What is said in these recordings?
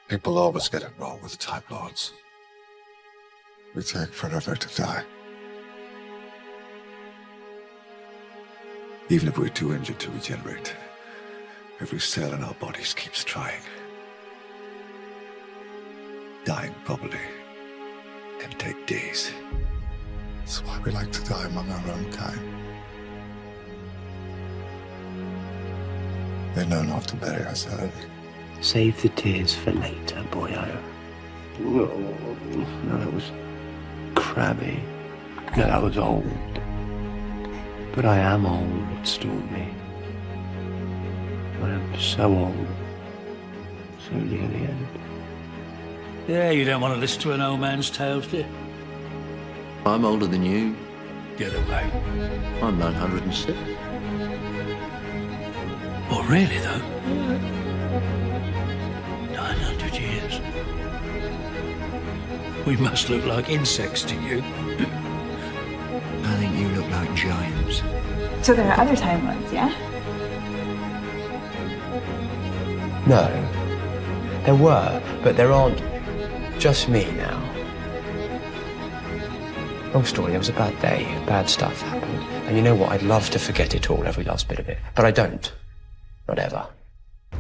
People always get it wrong with the Time Lords. We take forever to die. Even if we're too injured to regenerate, every cell in our bodies keeps trying. Dying properly can take days. That's why we like to die among our own kind. They know not to bury us early. Save the tears for later, boyo. No, that was crabby. No, that was old. But I am old, Stormy. I am so old. So near the end. Yeah, you don't want to listen to an old man's tales, do you? I'm older than you. The other way. I'm 906. Oh, really, though? 900 years. We must look like insects to you. I think you look like giants. So there are other Time Lords, yeah? No. There were, but there aren't just me now. Long story, there was a bad day, bad stuff happened. And you know what, I'd love to forget it all, every last bit of it. But I don't. Not ever.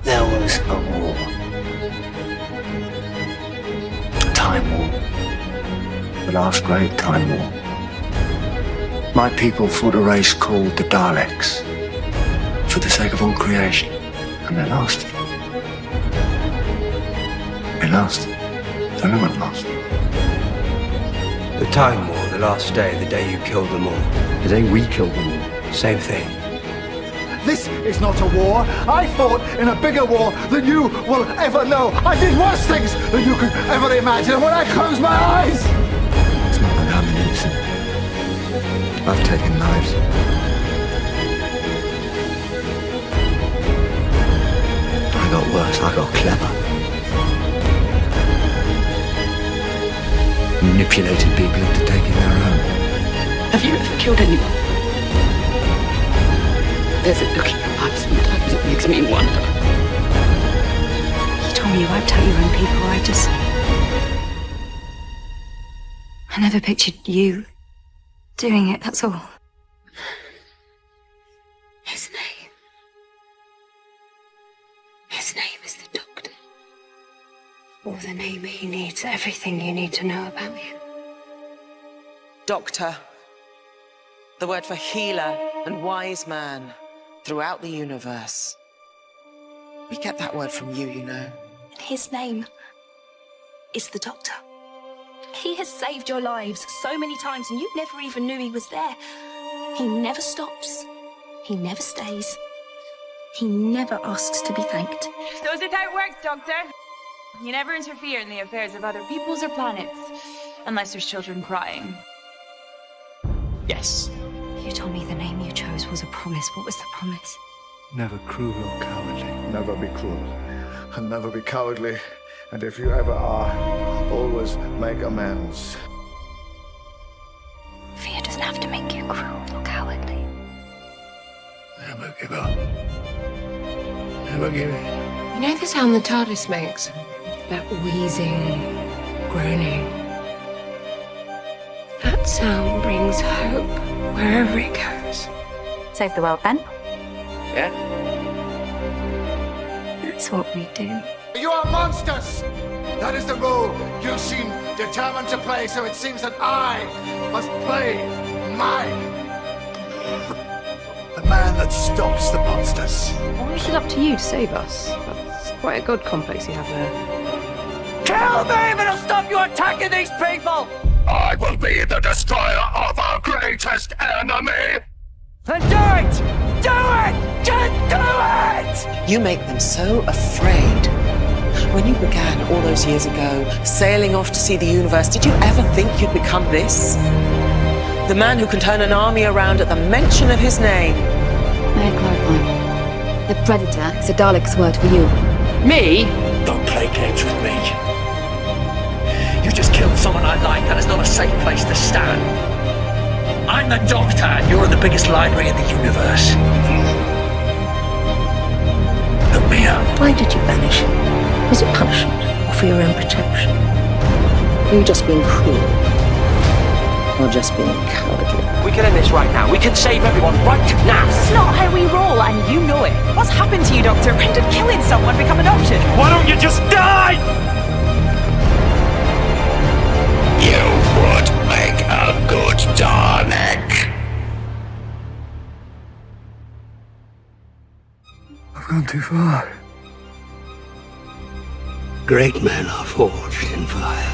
There was a war. A time war. The last great time war. My people fought a race called the Daleks for the sake of all creation. And they lost. They lost. Everyone lost. The Time War, the last day, the day you killed them all. The day we killed them all. Same thing. This is not a war. I fought in a bigger war than you will ever know. I did worse things than you could ever imagine. And when I close my eyes... It's not like I'm innocent. I've taken lives. I got worse. I got clever. Manipulated people into taking their own. Have you ever killed anyone? There's a look in your eyes sometimes that makes me wonder. You told me you wiped out your own people. I never pictured you doing it, that's all. His name. His name is the Doctor. Or the name he needs, everything you need to know about him. Doctor. The word for healer and wise man throughout the universe. We get that word from you, you know. His name is the Doctor. He has saved your lives so many times and you never even knew he was there. He never stops. He never stays. He never asks to be thanked. So is it how it works, Doctor? You never interfere in the affairs of other peoples or planets, unless there's children crying. Yes. You told me the name you chose was a promise. What was the promise? Never cruel or cowardly. Never be cruel and never be cowardly. And if you ever are, always make amends. Fear doesn't have to make you cruel or cowardly. Never give up. Never give in. You know the sound the TARDIS makes? That wheezing, groaning. That sound brings hope wherever it goes. Save the world, then. Yeah? That's what we do. You are monsters! That is the role you seem determined to play, so it seems that I must play mine. The man that stops the monsters. Why is it up to you to save us? That's quite a god complex you have there. Kill me, but I'll stop you attacking these people! I will be the destroyer of our greatest enemy! Then do it! Do it! Just do it! You make them so afraid. When you began all those years ago, sailing off to see the universe, did you ever think you'd become this? The man who can turn an army around at the mention of his name. May I clarify? The Predator is a Dalek's word for you. Me? Don't play games with me. You just killed someone I like. That is not a safe place to stand. I'm the Doctor, and you're the biggest library in the universe. Look me up. Why did you vanish? Was it punishment or for your own protection? Are you just being cruel? Or just being cowardly? We can end this right now. We can save everyone right now. It's not how we roll, and you know it. What's happened to you, Doctor? When did killing someone become an option? Why don't you just die? You would make a good Dalek. I've gone too far. Great men are forged in fire.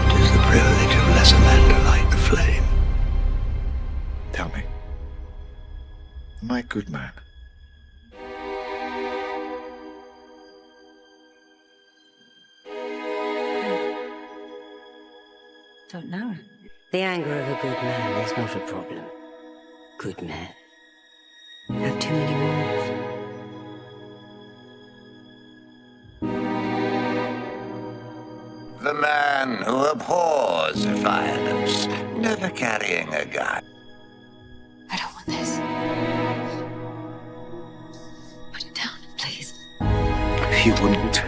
It is the privilege of lesser men to light the flame. Tell me, am I a good man? Don't know. The anger of a good man is not a problem. Good men have too many wounds. The man who abhors violence, never carrying a gun. I don't want this. Put it down, please. If you wouldn't,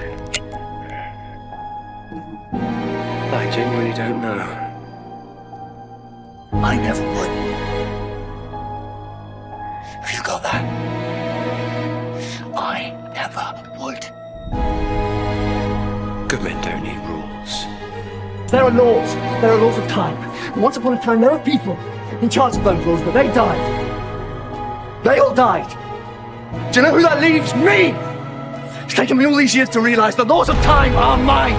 I genuinely don't know. I never would. Have you got that? I never would. Good men don't need rules. There are laws. There are laws of time. And once upon a time, there were people in charge of those laws, but they died. They all died. Do you know who that leaves? Me! It's taken me all these years to realize the laws of time are mine,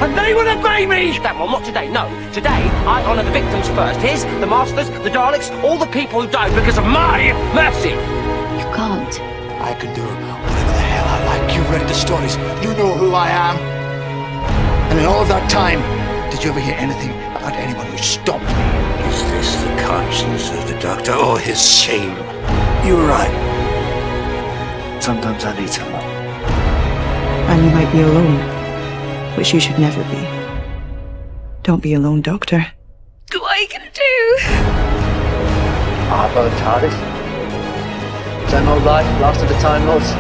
and they will obey me! Well, not today, no. Today, I honor the victims first. His, the Masters, the Daleks, all the people who died because of my mercy. You can't. I can do whatever the hell I like. You've read the stories. You know who I am. And in all of that time, did you ever hear anything about anyone who stopped me? Is this the conscience of the Doctor or his shame? You were right. Sometimes I need someone. And you might be alone, which you should never be. Don't be alone, Doctor. What are you gonna do? Ah, brother TARDIS. Same old life, last of the Time Lords.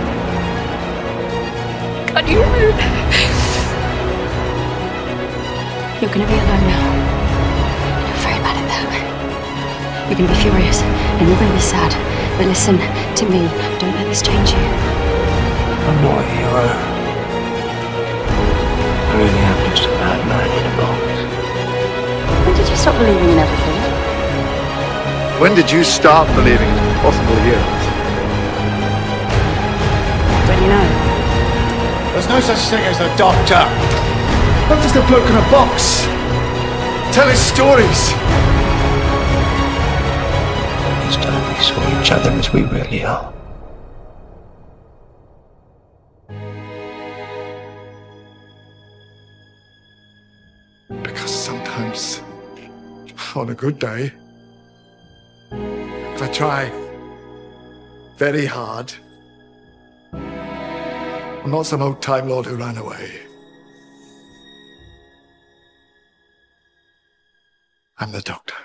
Can't you move? You're gonna be alone now. You're very bad at that. You're gonna be furious, and you're gonna be sad. But listen to me. Don't let this change you. I'm not a hero. I really am just a madman in a box. When did you stop believing in everything? When did you start believing in possible heroes? Don't you know? There's no such thing as the Doctor. I'm just a bloke in a box. Tell his stories. This time we saw each other as we really are. Because sometimes, on a good day, if I try very hard, I'm not some old Time Lord who ran away. I'm the Doctor.